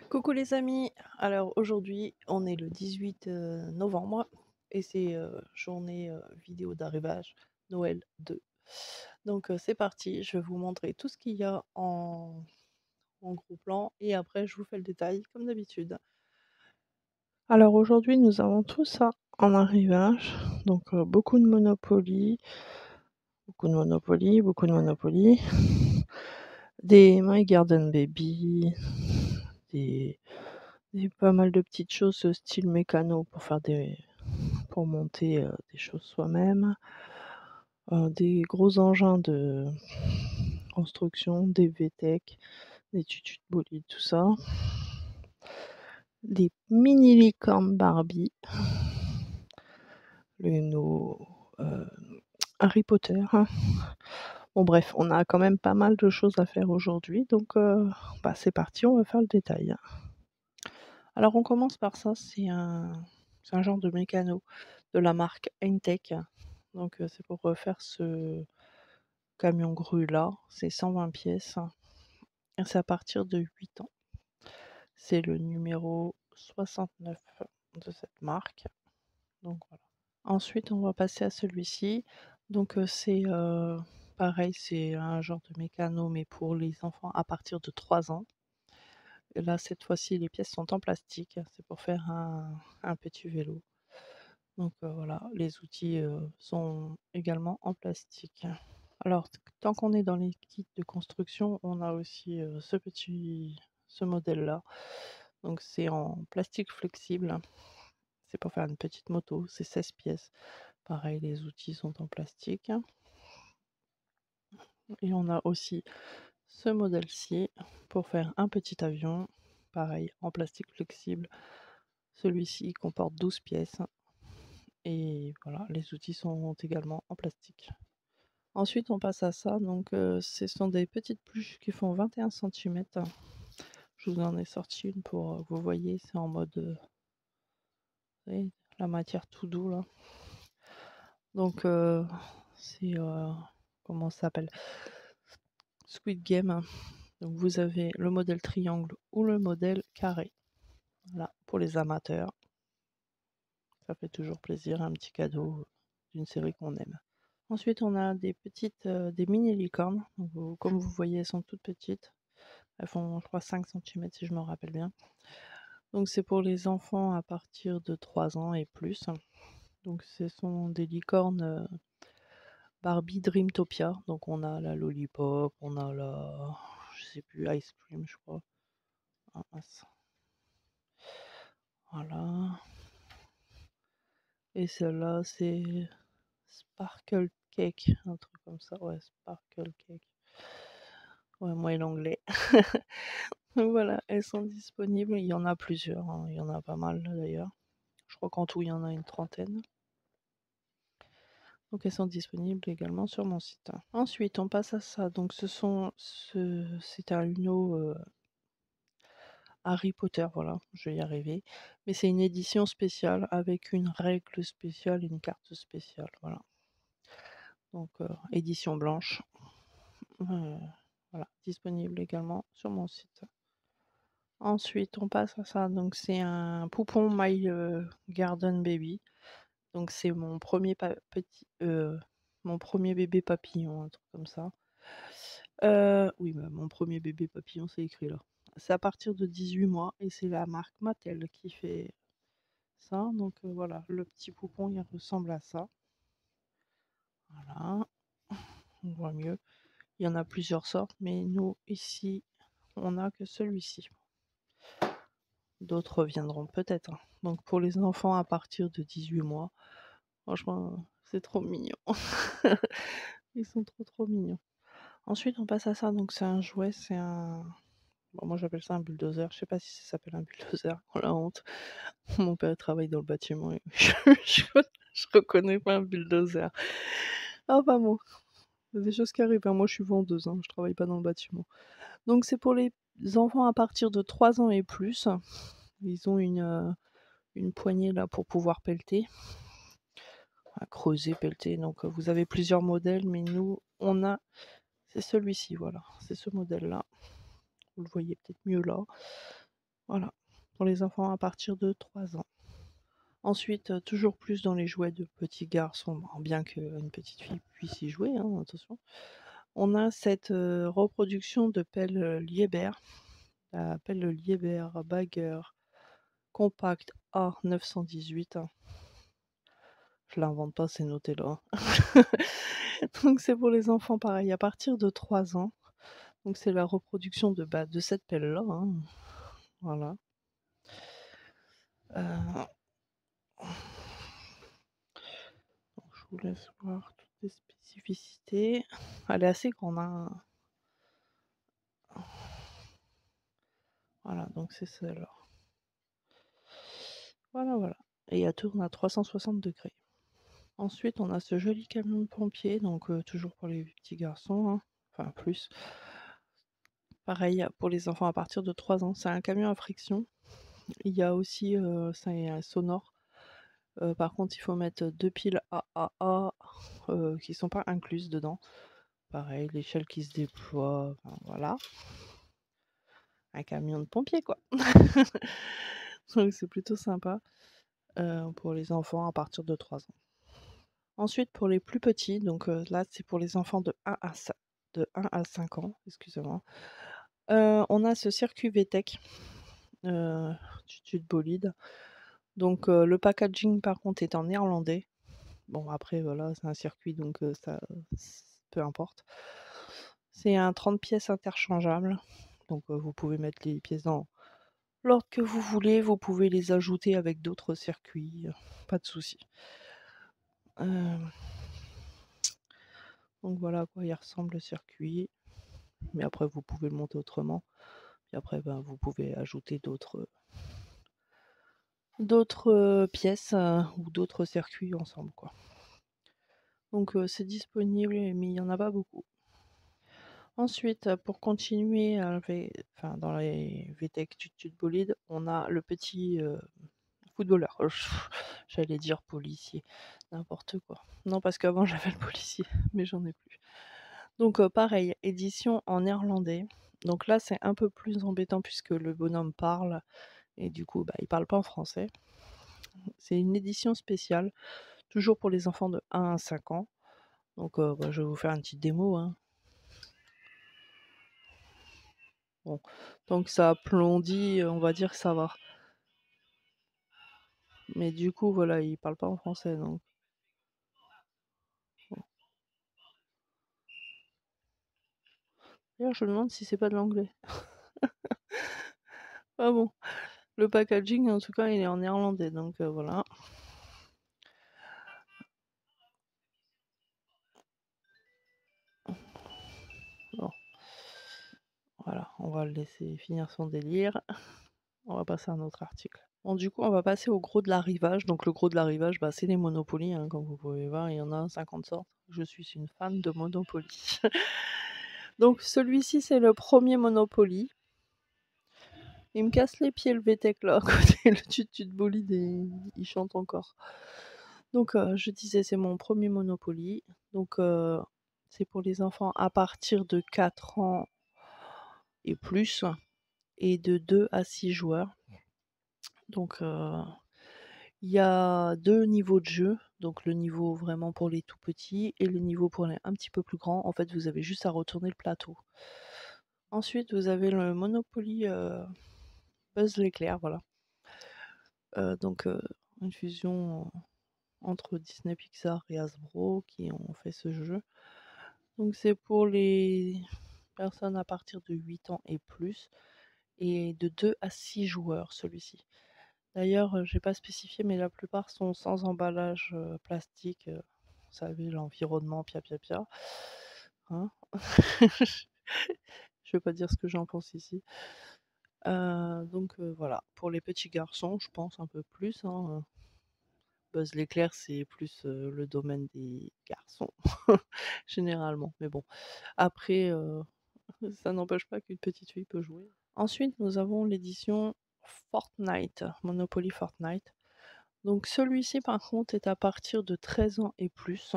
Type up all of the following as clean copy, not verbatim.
Coucou les amis, alors aujourd'hui on est le 18 novembre et c'est journée vidéo d'arrivage Noël 2. Donc c'est parti, je vais vous montrer tout ce qu'il y a en gros plan et après je vous fais le détail comme d'habitude. Alors aujourd'hui nous avons tout ça en arrivage, donc beaucoup de Monopoly, des My Garden Baby, des pas mal de petites choses, style mécano pour monter, des choses soi-même, des gros engins de construction, des VTEC, des tutus de bolide, tout ça. Des mini licornes Barbie, nos, Harry Potter. Bon bref, on a quand même pas mal de choses à faire aujourd'hui donc c'est parti, on va faire le détail. Alors on commence par ça, c'est un genre de mécano de la marque Eintech. Donc c'est pour refaire ce camion grue là, c'est 120 pièces et c'est à partir de 8 ans. C'est le numéro 69 de cette marque, donc voilà. Ensuite, on va passer à celui-ci. Donc c'est pareil, c'est un genre de mécano, mais pour les enfants à partir de 3 ans. Et là, cette fois-ci, les pièces sont en plastique. C'est pour faire un petit vélo. Donc voilà, les outils sont également en plastique. Alors, tant qu'on est dans les kits de construction, on a aussi ce modèle-là. Donc c'est en plastique flexible. C'est pour faire une petite moto, c'est 16 pièces. Pareil, les outils sont en plastique. Et on a aussi ce modèle-ci pour faire un petit avion. Pareil, en plastique flexible. Celui-ci comporte 12 pièces. Et voilà, les outils sont également en plastique. Ensuite, on passe à ça. Donc, ce sont des petites pluches qui font 21 centimètres. Je vous en ai sorti une pour, vous voyez, c'est en mode, vous voyez, la matière tout doux là. Donc, c'est, comment ça s'appelle? Squid Game. Donc, vous avez le modèle triangle ou le modèle carré. Voilà, pour les amateurs. Ça fait toujours plaisir, un petit cadeau d'une série qu'on aime. Ensuite, on a des mini licornes. Comme vous voyez, elles sont toutes petites. Elles font, je crois, 5 centimètres si je me rappelle bien. Donc c'est pour les enfants à partir de 3 ans et plus. Donc ce sont des licornes Barbie Dreamtopia. Donc on a la Lollipop, on a je sais plus, Ice Cream, je crois. Ah, mince. Voilà. Et celle-là, c'est Sparkle Cake, un truc comme ça. Ouais, Sparkle Cake. Ouais, moi et l'anglais. Donc voilà, elles sont disponibles. Il y en a plusieurs, hein. Il y en a pas mal d'ailleurs. Je crois qu'en tout, il y en a une trentaine. Donc elles sont disponibles également sur mon site. Ensuite, on passe à ça. Donc c'est un Uno Harry Potter, voilà, je vais y arriver. Mais c'est une édition spéciale avec une règle spéciale et une carte spéciale, voilà. Donc édition blanche. Voilà, disponible également sur mon site. Ensuite, on passe à ça. Donc c'est un poupon My Garden Baby. Donc c'est mon premier bébé papillon, un truc comme ça. Oui, bah, mon premier bébé papillon, c'est écrit là. C'est à partir de 18 mois et c'est la marque Mattel qui fait ça. Donc voilà, le petit poupon, il ressemble à ça. Voilà, on voit mieux. Il y en a plusieurs sortes, mais nous, ici, on n'a que celui-ci. D'autres viendront peut-être, hein. Donc pour les enfants à partir de 18 mois, franchement, c'est trop mignon. Ils sont trop mignons. Ensuite, on passe à ça. Donc c'est un jouet, bon, moi j'appelle ça un bulldozer. Je sais pas si ça s'appelle un bulldozer. Oh la honte. Mon père travaille dans le bâtiment et je, je reconnais pas un bulldozer. Enfin bon, c'est des choses qui arrivent, hein. Moi je suis vendeuse, hein, je travaille pas dans le bâtiment. Donc c'est pour les enfants à partir de 3 ans et plus. Ils ont une poignée là pour pouvoir pelleter. Creuser, pelleter. Donc vous avez plusieurs modèles, mais nous c'est celui-ci, voilà. C'est ce modèle-là. Vous le voyez peut-être mieux là. Voilà, pour les enfants à partir de 3 ans. Ensuite, toujours plus dans les jouets de petits garçons, bon, bien qu'une petite fille puisse y jouer, hein, attention. On a cette, reproduction de pelle, Liebherr, la pelle Liebherr Bagger Compact A918. Je l'invente pas, c'est noté là, hein. Donc c'est pour les enfants pareil à partir de 3 ans. Donc c'est la reproduction de cette pelle-là, hein, voilà. Heu, je vous laisse voir toutes les spécificités. Elle est assez grande, hein. Voilà, donc c'est celle-là. Voilà, voilà, et elle tourne à 360°. Ensuite, on a ce joli camion de pompier, donc toujours pour les petits garçons, hein, enfin plus. Pareil pour les enfants à partir de 3 ans. C'est un camion à friction. Il y a aussi, c'est sonore. Par contre, il faut mettre 2 piles AAA, qui sont pas incluses dedans. Pareil, l'échelle qui se déploie, enfin voilà. Un camion de pompier quoi. Donc c'est plutôt sympa, pour les enfants à partir de 3 ans. Ensuite pour les plus petits, donc là c'est pour les enfants de 1 à 5 ans, excusez-moi. On a ce circuit VTEC, tutu de bolide. Donc le packaging par contre est en néerlandais. Bon après voilà, c'est un circuit donc ça peu importe. C'est un 30 pièces interchangeable, donc vous pouvez mettre les pièces dans l'ordre que vous voulez, vous pouvez les ajouter avec d'autres circuits, pas de souci. Donc voilà à quoi il ressemble le circuit, mais après vous pouvez le monter autrement. Puis après, ben, vous pouvez ajouter d'autres pièces ou d'autres circuits ensemble, quoi. Donc c'est disponible, mais il y en a pas beaucoup. Ensuite, pour continuer enfin, dans les VTEC tutu de bolide, on a le petit footballeur. J'allais dire policier, n'importe quoi. Non, parce qu'avant j'avais le policier, mais j'en ai plus. Donc pareil, édition en néerlandais. Donc là, c'est un peu plus embêtant puisque le bonhomme parle et du coup, bah, il parle pas en français. C'est une édition spéciale, toujours pour les enfants de 1 à 5 ans. Donc bah, je vais vous faire une petite démo, hein. Bon, tant que ça applaudit, on va dire que ça va. Mais du coup, voilà, il parle pas en français, donc bon. D'ailleurs, je me demande si c'est pas de l'anglais. Ah bon, le packaging, en tout cas, il est en néerlandais, donc voilà. Bon, voilà, on va le laisser finir son délire. On va passer à un autre article. Bon, du coup, on va passer au gros de l'arrivage. Donc, le gros de l'arrivage, bah, c'est les Monopoly, hein, comme vous pouvez voir, il y en a 50 sortes. Je suis une fan de Monopoly. Donc, celui-ci, c'est le premier Monopoly. Il me casse les pieds le VTEC là, à côté, le tutu de bolide, et il chante encore. Donc, je disais, c'est mon premier Monopoly. Donc, c'est pour les enfants à partir de 4 ans et plus, et de 2 à 6 joueurs. Donc, il y a 2 niveaux de jeu, donc le niveau vraiment pour les tout petits et le niveau pour les un petit peu plus grands. En fait, vous avez juste à retourner le plateau. Ensuite, vous avez le Monopoly, Buzz l'éclair, voilà. Donc, une fusion entre Disney Pixar et Hasbro qui ont fait ce jeu. Donc c'est pour les personnes à partir de 8 ans et plus, et de 2 à 6 joueurs celui-ci. D'ailleurs, j'ai pas spécifié, mais la plupart sont sans emballage plastique. Vous savez, l'environnement, pia pia pia. Hein. Je vais pas dire ce que j'en pense ici. Donc voilà, pour les petits garçons, je pense un peu plus, hein. Buzz l'éclair, c'est plus le domaine des garçons, généralement. Mais bon, après, ça n'empêche pas qu'une petite fille peut jouer. Ensuite, nous avons l'édition Fortnite, Monopoly Fortnite. Donc celui-ci par contre est à partir de 13 ans et plus,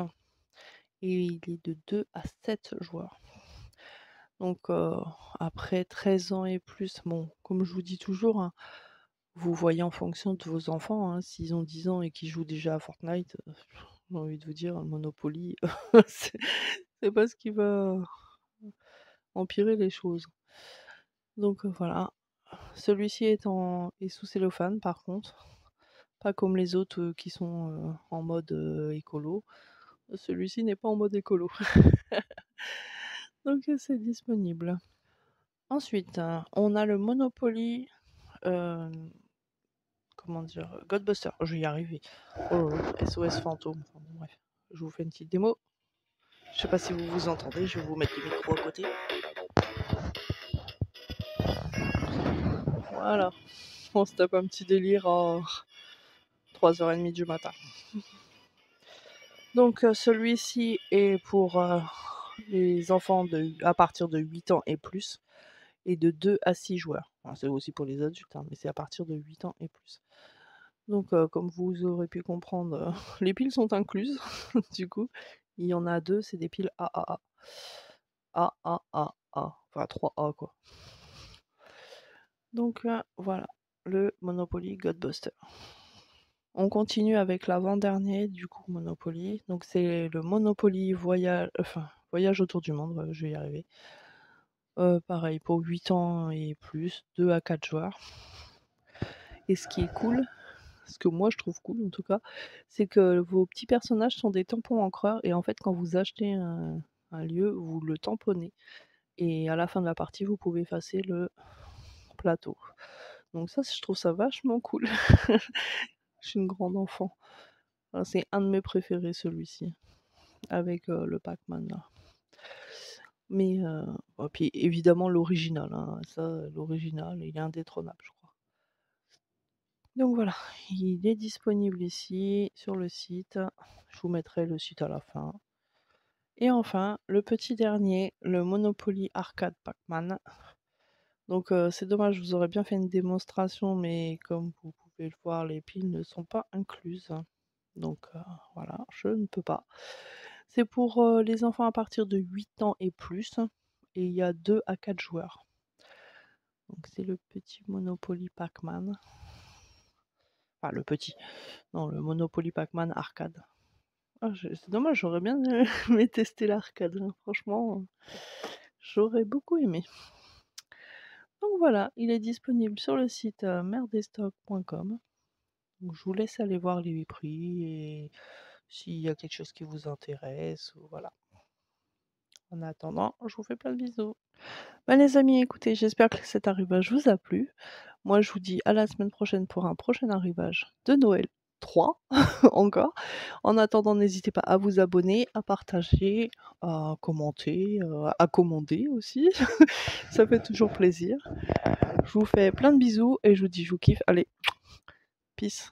et il est de 2 à 7 joueurs. Donc après 13 ans et plus, bon, comme je vous dis toujours, hein, vous voyez en fonction de vos enfants, hein, s'ils ont 10 ans et qu'ils jouent déjà à Fortnite, j'ai envie de vous dire, le Monopoly, c'est c'est pas ce qui va empirer les choses. Donc voilà. Celui-ci est sous cellophane par contre, pas comme les autres, qui sont, en mode, écolo. Celui-ci n'est pas en mode écolo. Donc c'est disponible. Ensuite, on a le Monopoly, hem, comment dire? Godbuster, je vais y arriver. Oh là là, SOS fantôme, enfin bon bref. Je vous fais une petite démo. Je sais pas si vous vous entendez, je vais vous mettre le micro à côté. Voilà, on se tape un petit délire à 3h30 du matin. Donc celui-ci est pour, les enfants à partir de 8 ans et plus, et de 2 à 6 joueurs. Enfin, c'est aussi pour les adultes, hein, mais c'est à partir de 8 ans et plus. Donc comme vous aurez pu comprendre, les piles sont incluses, du coup. Il y en a 2, c'est des piles AAA. AAAA, enfin 3A quoi. Donc voilà, le Monopoly Godbuster. On continue avec l'avant-dernier du coup Monopoly. Donc c'est le Monopoly voyage autour du monde, ouais, je vais y arriver. Pareil pour 8 ans et plus, 2 à 4 joueurs. Et ce qui est cool, ce que moi je trouve cool en tout cas, c'est que vos petits personnages sont des tampons encreurs et en fait quand vous achetez un lieu, vous le tamponnez et à la fin de la partie, vous pouvez effacer le plateau. Donc ça, je trouve ça vachement cool. Je suis une grande enfant. Enfin, c'est un de mes préférés celui-ci, avec, le Pac-Man là. Mais oh puis évidemment l'original, hein, ça, l'original, il est indétrônable, je crois. Donc voilà, il est disponible ici sur le site. Je vous mettrai le site à la fin. Et enfin, le petit dernier, le Monopoly Arcade Pac-Man. Donc c'est dommage, je vous aurais bien fait une démonstration, mais comme vous pouvez le voir, les piles ne sont pas incluses. Donc voilà, je ne peux pas. C'est pour les enfants à partir de 8 ans et plus, et il y a 2 à 4 joueurs. Donc c'est le petit Monopoly Pac-Man. Enfin le petit, non, le Monopoly Pac-Man arcade. Ah, c'est dommage, j'aurais bien aimé tester l'arcade, hein. Franchement, j'aurais beaucoup aimé. Donc voilà, il est disponible sur le site merdestock.com. Donc je vous laisse aller voir les prix et s'il y a quelque chose qui vous intéresse, ou voilà. En attendant, je vous fais plein de bisous. Bah les amis, écoutez, j'espère que cet arrivage vous a plu. Moi, je vous dis à la semaine prochaine pour un prochain arrivage de Noël 3 encore. En attendant, n'hésitez pas à vous abonner, à partager, à commenter, à commander aussi. Ça fait toujours plaisir. Je vous fais plein de bisous et je vous dis je vous kiffe. Allez, peace.